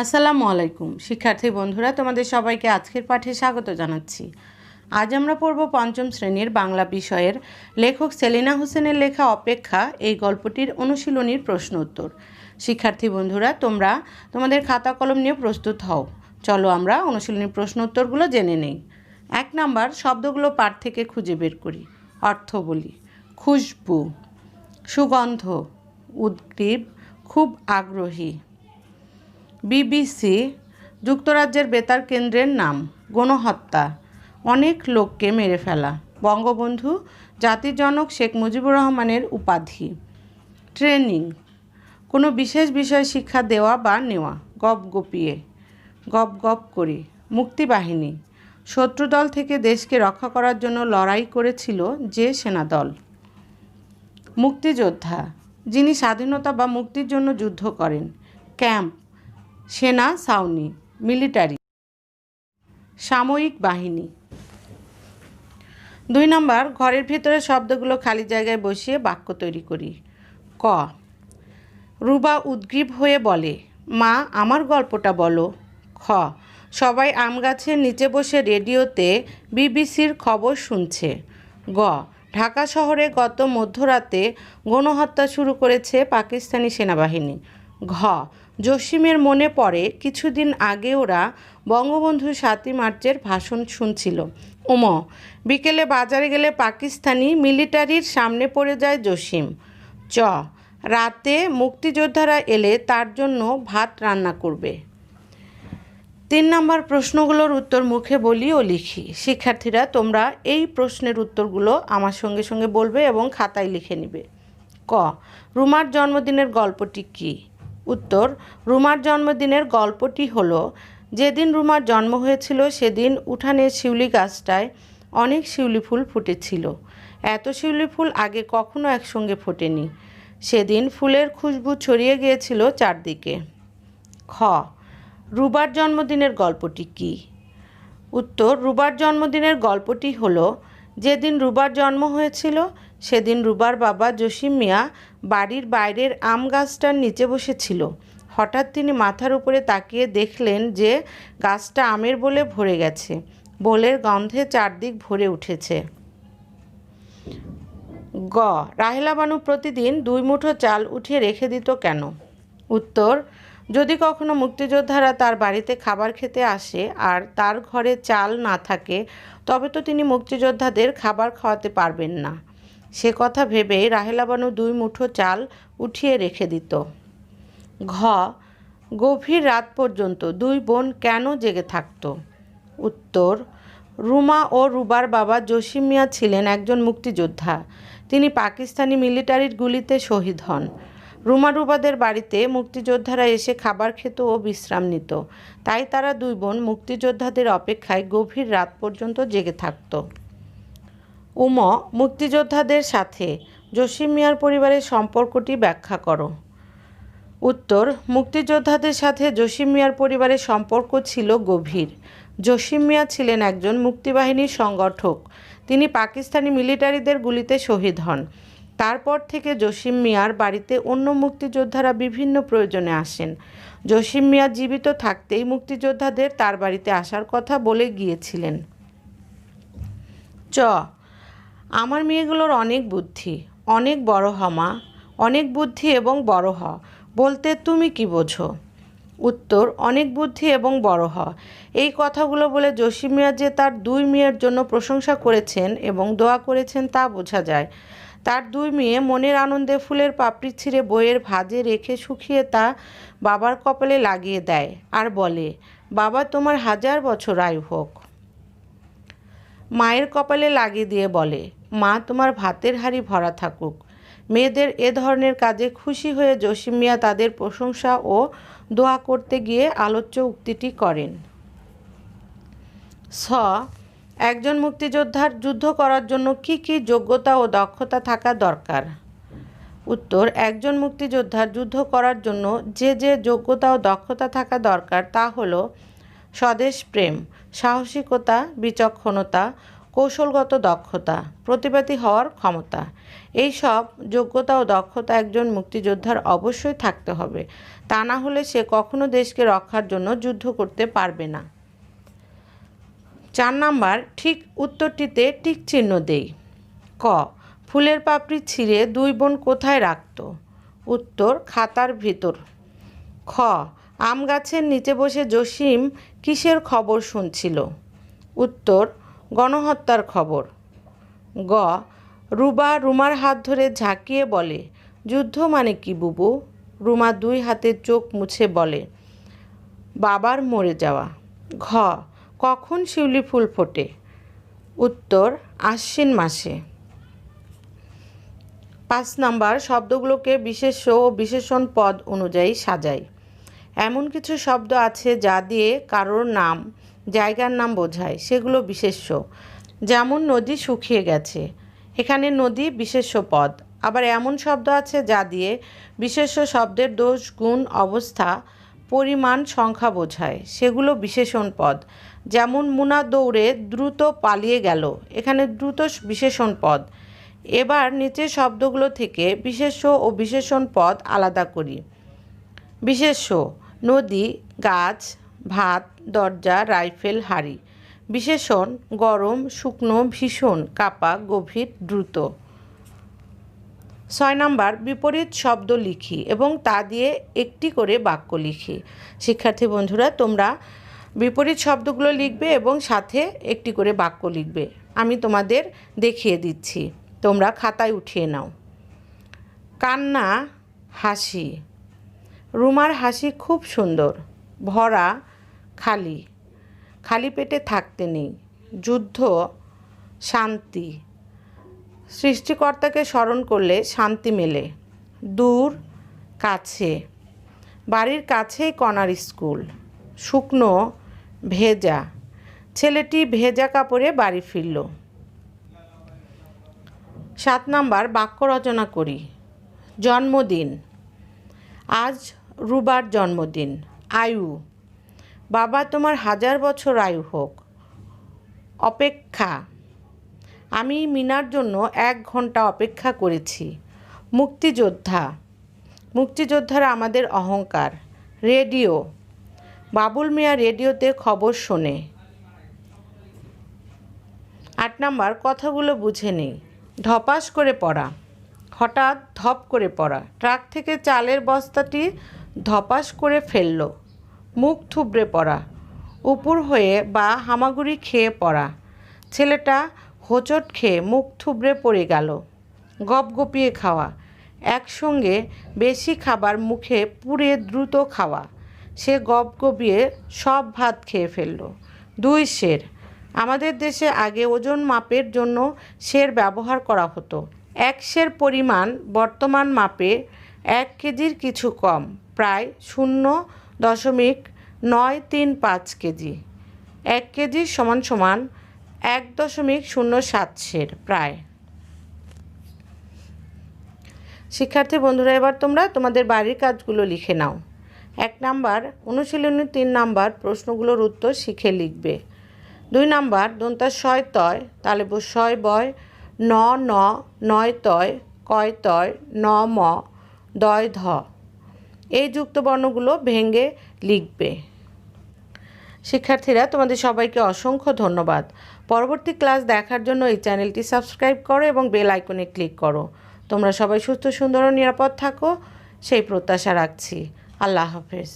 আসসালামু আলাইকুম শিক্ষার্থী বন্ধুরা, তোমাদের সবাইকে আজকের পাঠে স্বাগত জানাচ্ছি। আজ আমরা পড়ব পঞ্চম শ্রেণীর বাংলা বিষয়ের লেখক সেলিনা হোসেনের লেখা অপেক্ষা এই গল্পটির অনুশীলনীর প্রশ্ন উত্তর। শিক্ষার্থী বন্ধুরা, তোমরা তোমাদের খাতা কলম নিয়ে প্রস্তুত হও। চলো আমরা অনুশীলনীর প্রশ্ন উত্তরগুলো জেনে নেই। 1 নাম্বার, শব্দগুলো পাঠ থেকে খুঁজে বের করি। অর্থ বলি। খুশবু, সুগন্ধ, উদ্গ্রীব, খুব আগ্রহী। বিবিসি যুক্তরাজ্যের বেতার কেন্দ্রের নাম। গণহত্যা, অনেক লোককে মেরে ফেলা। বঙ্গবন্ধু জাতির জনক শেখ মুজিবুর রহমানের উপাধি। ট্রেনিং, কোনো বিশেষ বিষয় শিক্ষা দেওয়া বা নেওয়া। গপগপিয়ে, গপ গপ করি। মুক্তিবাহিনী, শত্রুদল থেকে দেশকে রক্ষা করার জন্য লড়াই করেছিল যে সেনাদল। মুক্তিযোদ্ধা, যিনি স্বাধীনতা বা মুক্তির জন্য যুদ্ধ করেন। ক্যাম্প, সেনা ছাউনি, মিলিটারি। সাময়িক বাহিনী। 2 নাম্বার, ঘরের ভিতরে শব্দগুলো খালি জায়গায় বসিয়ে বাক্য তৈরি করি। ক, রুবা উদ্গ্রীব হয়ে বলে, মা আমার গল্পটা বলো। খ, সবাই আম গাছের নিচে বসে রেডিওতে বিবিসির খবর শুনছে। গ, ঢাকা শহরে গত মধ্যরাতে গণহত্যা শুরু করেছে পাকিস্তানি সেনাবাহিনী। ঘ, জসিমের মনে পড়ে কিছুদিন আগে ওরা বঙ্গবন্ধু 7ই মার্চের ভাষণ শুনছিল। উম, বিকেলে বাজারে গেলে পাকিস্তানি মিলিটারির সামনে পড়ে যায় জসিম। চ, রাতে মুক্তিযোদ্ধারা এলে তার জন্য ভাত রান্না করবে। 3 নাম্বার, প্রশ্নগুলোর উত্তর মুখে বলি ও লিখি। শিক্ষার্থীরা, তোমরা এই প্রশ্নের উত্তরগুলো আমার সঙ্গে সঙ্গে বলবে এবং খাতায় লিখে নেবে। ক, রুমার জন্মদিনের গল্পটি কী? উত্তর, রুমার জন্মদিনের গল্পটি হলো, যেদিন রুমার জন্ম হয়েছিল সেদিন উঠানের শিউলি গাছটায় অনেক শিউলি ফুল ফুটেছিল। এত শিউলি ফুল আগে কখনো একসঙ্গে ফোটেনি। সেদিন ফুলের খুশবু ছড়িয়ে গিয়েছিল চারদিকে। খ, রুবার জন্মদিনের গল্পটি কী? উত্তর, রুবার জন্মদিনের গল্পটি হলো, যেদিন রুবার জন্ম হয়েছিল সেদিন রুবার বাবা জসিম মিয়া বাড়ির বাইরের আম গাছটার নিচে বসেছিল। হঠাৎ তিনি মাথার উপরে তাকিয়ে দেখলেন যে গাছটা আমের বোলে ভরে গেছে। বোলের গন্ধে চারদিক ভরে উঠেছে। গ, রাহেলা বানু প্রতিদিন 2 মুঠো চাল উঠিয়ে রেখে দিত কেন? উত্তর, যদি কখনো মুক্তিযোদ্ধারা তার বাড়িতে খাবার খেতে আসে আর তার ঘরে চাল না থাকে, তবে তো তিনি মুক্তিযোদ্ধাদের খাবার খাওয়াতে পারবেন না। সে কথা ভেবেই রাহেলা বানু 2 মুঠো চাল উঠিয়ে রেখে দিত। ঘ, গভীর রাত পর্যন্ত 2 বোন কেন জেগে থাকত? উত্তর, রুমা ও রুবার বাবা জসিম মিয়া ছিলেন একজন মুক্তিযোদ্ধা। তিনি পাকিস্তানি মিলিটারির গুলিতে শহীদ হন। রুমা রুবাদের বাড়িতে মুক্তিযোদ্ধারা এসে খাবার খেত ও বিশ্রাম নিত। তাই তারা 2 বোন মুক্তিযোদ্ধাদের অপেক্ষায় গভীর রাত পর্যন্ত জেগে থাকত। উম, মুক্তিযোদ্ধাদের সাথে জসিম মিয়ার পরিবারের সম্পর্কটি ব্যাখ্যা করো। উত্তর, মুক্তিযোদ্ধাদের সাথে জসিম মিয়ার পরিবারের সম্পর্ক ছিল গভীর। জসিম মিয়া ছিলেন একজন মুক্তিবাহিনীর সংগঠক। তিনি পাকিস্তানি মিলিটারিদের গুলিতে শহীদ হন। তারপর থেকে জসিম মিয়ার বাড়িতে অন্য মুক্তিযোদ্ধারা বিভিন্ন প্রয়োজনে আসেন। জসিম মিয়া জীবিত থাকতেই মুক্তিযোদ্ধাদের তার বাড়িতে আসার কথা বলে গিয়েছিলেন। চ, আমার মেয়েগুলোর অনেক বুদ্ধি। অনেক বড় হ মা, অনেক বুদ্ধি এবং বড় হ বলতে তুমি কি বোঝো? উত্তর, অনেক বুদ্ধি এবং বড় হ। এই কথাগুলো বলে জসিম মিয়া যে তার 2 মেয়ের জন্য প্রশংসা করেছেন এবং দোয়া করেছেন তা বোঝা যায়। তার 2 মেয়ে মনের আনন্দে ফুলের পাপড়ি ছিঁড়ে বইয়ের ভাঁজে রেখে শুকিয়ে তা বাবার কপালে লাগিয়ে দেয় আর বলে, বাবা তোমার 1000 বছর আয়ু হোক। মায়ের কপালে লাগিয়ে দিয়ে বলে, মা তোমার ভাতের হাঁড়ি ভরা থাকুক। মেয়েদের এ ধরনের কাজে খুশি হয়ে জসিম মিয়া তাদের প্রশংসা ও দোয়া করতে গিয়ে আলোচ্য উক্তিটি করেন। ছ, একজন মুক্তিযোদ্ধার যুদ্ধ করার জন্য কি কি যোগ্যতা ও দক্ষতা থাকা দরকার? উত্তর, একজন মুক্তিযোদ্ধার যুদ্ধ করার জন্য যে যে যোগ্যতা ও দক্ষতা থাকা দরকার তা হলো স্বদেশ প্রেম, সাহসিকতা, বিচক্ষণতা, কৌশলগত দক্ষতা, প্রতিবাদী হওয়ার ক্ষমতা। এই সব যোগ্যতা ও দক্ষতা একজন মুক্তিযোদ্ধার অবশ্যই থাকতে হবে, তা না হলে সে কখনো দেশকে রক্ষার জন্য যুদ্ধ করতে পারবে না। 4 নাম্বার, ঠিক উত্তরটিতে টিক চিহ্ন দেই। ক, ফুলের পাপড়ি ছিঁড়ে 2 বোন কোথায় রাখত? উত্তর, খাতার ভিতর। খ, আম গাছের নিচে বসে জসিম কিসের খবর শুনছিল? উত্তর, গণহত্যার খবর। গ, রুবা রুমার হাত ধরে ঝাঁকিয়ে বলে, যুদ্ধ মানে কি বুবু? রুমা 2 হাতে চোখ মুছে বলে, বাবার মরে যাওয়া। ঘ, কখন শিউলি ফুল ফোটে? উত্তর, আশ্বিন মাসে। 5 নাম্বার, শব্দগুলোকে বিশেষ্য ও বিশেষণ পদ অনুযায়ী সাজাই। এমন কিছু শব্দ আছে যা দিয়ে কারোর নাম, জায়গার নাম বোঝায়, সেগুলো বিশেষ্য। যেমন নদী শুকিয়ে গেছে, এখানে নদী বিশেষ্য পদ। আবার এমন শব্দ আছে যা দিয়ে বিশেষ্য শব্দের দোষ, গুণ, অবস্থা, পরিমাণ, সংখ্যা বোঝায়, সেগুলো বিশেষণ পদ। যেমন মুনা দৌড়ে দ্রুত পালিয়ে গেল, এখানে দ্রুত বিশেষণ পদ। এবার নিচের শব্দগুলো থেকে বিশেষ্য ও বিশেষণ পদ আলাদা করি। বিশেষ্য: নদী, গাছ, ভাত, দরজা, রাইফেল, হাড়ি। বিশেষণ: গরম, শুকনো, ভীষণ, কাপা, গভীর, দ্রুত। 6 নাম্বার, বিপরীত শব্দ লিখি এবং তা দিয়ে একটি করে বাক্য লিখি। শিক্ষার্থী বন্ধুরা, তোমরা বিপরীত শব্দগুলো লিখবে এবং সাথে একটি করে বাক্য লিখবে। আমি তোমাদের দেখিয়ে দিচ্ছি, তোমরা খাতায় উঠিয়ে নাও। কান্না, হাসি। রুমার হাসি খুব সুন্দর। ভরা, খালি, খালি পেটে থাকতে নেই। যুদ্ধ, শান্তি। সৃষ্টিকর্তাকে স্মরণ করলে শান্তি মেলে। দূর, কাছে, বাড়ির কাছেই কণার স্কুল। শুকনো, ভেজা, ছেলেটি ভেজা কাপড়ে বাড়ি ফিরল। 7 নাম্বার, বাক্য রচনা করি। জন্মদিন, আজ রুবার জন্মদিন। আয়ু, বাবা তোমার 1000 বছর আয়ু হোক। অপেক্ষা, আমি মিনার জন্য 1 ঘন্টা অপেক্ষা করেছি। মুক্তিযোদ্ধা, মুক্তিযোদ্ধারা আমাদের অহংকার। রেডিও, বাবুল মিয়া রেডিওতে খবর শোনে। 8 নাম্বার, কথাগুলো বুঝে নেই। ধপাস করে পড়া, হঠাৎ ধপ করে পড়া। ট্রাক থেকে চালের বস্তাটি ধপাস করে ফেলল। মুখ থুবড়ে পড়া, উপুর হয়ে বা হামাগুড়ি খেয়ে পড়া। ছেলেটা হোঁচট খেয়ে মুখ থুবড়ে পড়ে গেল। গপগপিয়ে খাওয়া, একসঙ্গে বেশি খাবার মুখে পুরে দ্রুত খাওয়া। সে গপগপিয়ে সব ভাত খেয়ে ফেলল। 2 সের, আমাদের দেশে আগে ওজন মাপের জন্য সের ব্যবহার করা হতো। 1 সের পরিমাণ বর্তমান মাপে 1 কেজির কিছু কম, প্রায় 0.935 কেজি। 1 কেজি সমান 1.07 সের প্রায়। শিক্ষার্থী বন্ধুরা, এবার তোমরা তোমাদের বাড়ির কাজগুলো লিখে নাও। 1 নাম্বার, অনুশীলনী 3 নাম্বার প্রশ্নগুলোর উত্তর শিখে লিখবে। 2 নাম্বার, দন্তা শয় তয়, তালেব শয় বয়, ন ন, নয় তয়, কয় তয়, ন ম, দয় ধ। এই যুক্ত বর্ণগুলো ভেঙে লিখবে। শিক্ষার্থীরা, তোমাদের সবাইকে অসংখ্য ধন্যবাদ। পরবর্তী ক্লাস দেখার জন্য এই চ্যানেলটি সাবস্ক্রাইব করো এবং বেল আইকনে ক্লিক করো। তোমরা সবাই সুস্থ, সুন্দর ও নিরাপদ থাকো, সেই প্রত্যাশা রাখছি। আল্লাহ হাফেজ।